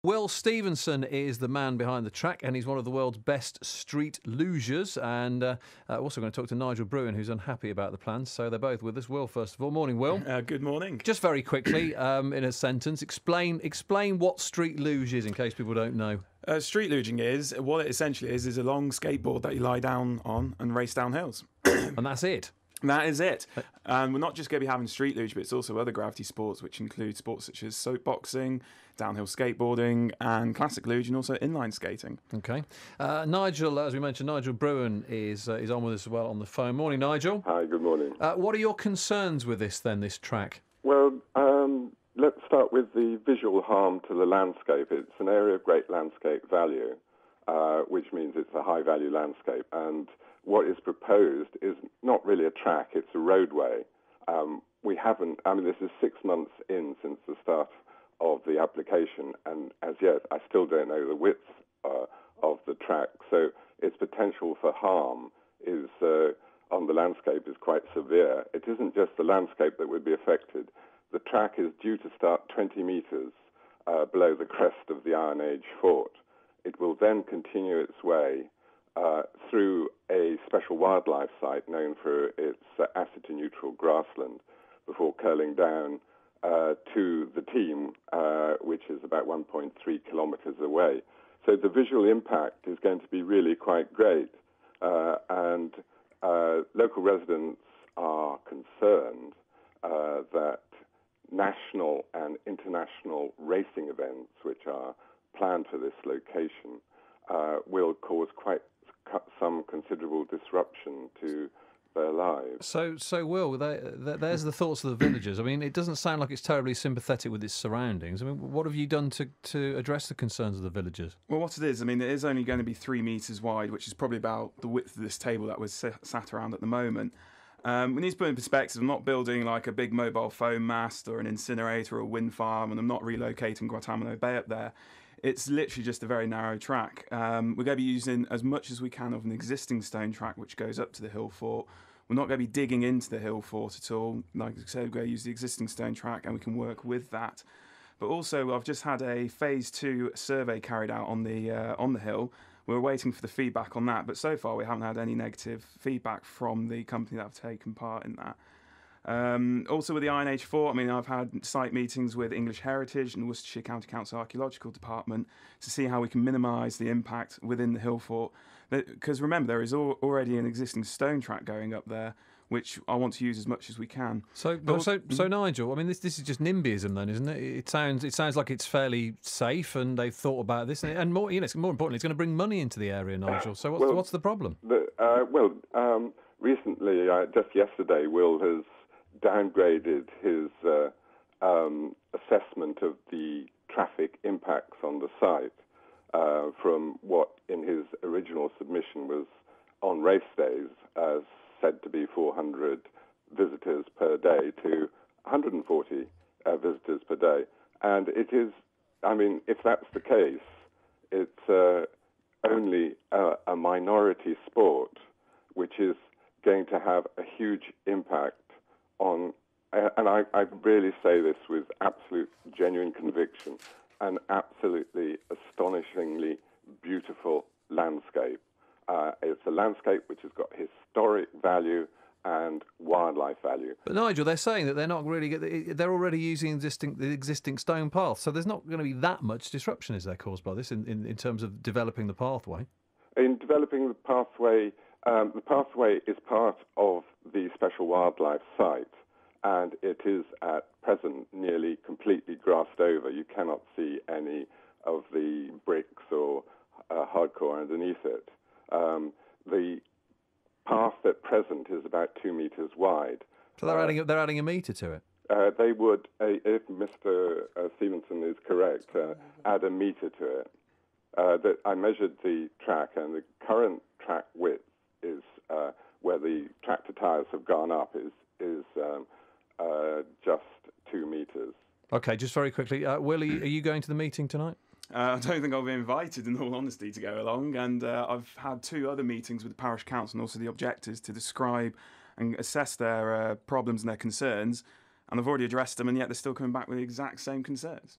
Will Stevenson is the man behind the track, and he's one of the world's best street lugers. And also going to talk to Nigel Bruin, who's unhappy about the plans. So they're both with us. Will, first of all, morning, Will. Good morning. Just very quickly, in a sentence, explain what street luge is, in case people don't know. Street luging is, what it essentially is a long skateboard that you lie down on and race down hills. And that's it. That is it. And we're not just going to be having street luge, but it's also other gravity sports, which include sports such as soapboxing, downhill skateboarding, and classic luge, and also inline skating. Okay. Nigel, as we mentioned, Nigel Bruin is on with us as well on the phone. Morning, Nigel. Hi, good morning. What are your concerns with this track? Well, let's start with the visual harm to the landscape. It's an area of great landscape value, which means it's a high-value landscape. And what is proposed is not really a track, it's a roadway. This is 6 months in since the start of the application, and as yet I still don't know the width of the track, so its potential for harm is on the landscape is quite severe. It isn't just the landscape that would be affected. The track is due to start 20 metres below the crest of the Iron Age fort. It will then continue its way through a special wildlife site known for its acid-to-neutral grassland before curling down to the Team, which is about 1.3 kilometres away. So the visual impact is going to be really quite great, and local residents are concerned that national and international racing events, which are planned for this location, will cause quite some considerable disruption to their lives. So Will, there's the thoughts of the villagers. I mean, it doesn't sound like it's terribly sympathetic with its surroundings. I mean, what have you done to address the concerns of the villagers? Well, what it is, it is only going to be 3 metres wide, which is probably about the width of this table that we're sat around at the moment. We need to put in perspective, I'm not building like a big mobile foam mast or an incinerator or a wind farm, and I'm not relocating Guantanamo Bay up there. It's literally just a very narrow track. We're going to be using as much as we can of an existing stone track which goes up to the hill fort. We're not going to be digging into the hill fort at all. Like I said, we're going to use the existing stone track and we can work with that. But also, I've just had a phase 2 survey carried out on the hill. We're waiting for the feedback on that, but so far we haven't had any negative feedback from the company that have taken part in that. Also with the Iron Age Fort, I've had site meetings with English Heritage and the Worcestershire County Council Archaeological Department to see how we can minimise the impact within the hill fort. Because remember, there is already an existing stone track going up there, which I want to use as much as we can. So Nigel, this is just NIMBYism then, isn't it? It sounds like it's fairly safe, and they've thought about this, and more importantly, it's going to bring money into the area, Nigel. So what's the problem? Recently, just yesterday, Will has downgraded his assessment of the traffic impacts on the site from what in his original submission was on race days said to be 400 visitors per day to 140 visitors per day. And it is, if that's the case, it's only a minority sport which is going to have a huge impact on, and I really say this with absolute genuine conviction, an absolutely astonishingly beautiful landscape. It's a landscape which has got historic value and wildlife value. But Nigel, they're saying that they're already using the existing stone path, so there's not going to be that much disruption, is there, caused by this in terms of developing the pathway? In developing the pathway is part of the special wildlife site, and it is at present nearly completely grassed over. You cannot see any of the bricks or hardcore underneath it. The path at present is about 2 metres wide. So they're adding a metre to it? They would, if Mr. Stevenson is correct, add a metre to it. That I measured the track, and the current track width is where the tractor tyres have gone up is just 2 metres. Okay, just very quickly, Willie, are you going to the meeting tonight? I don't think I'll be invited, in all honesty, to go along. And I've had 2 other meetings with the parish council and also the objectors to describe and assess their problems and their concerns. And I've already addressed them, and yet they're still coming back with the exact same concerns.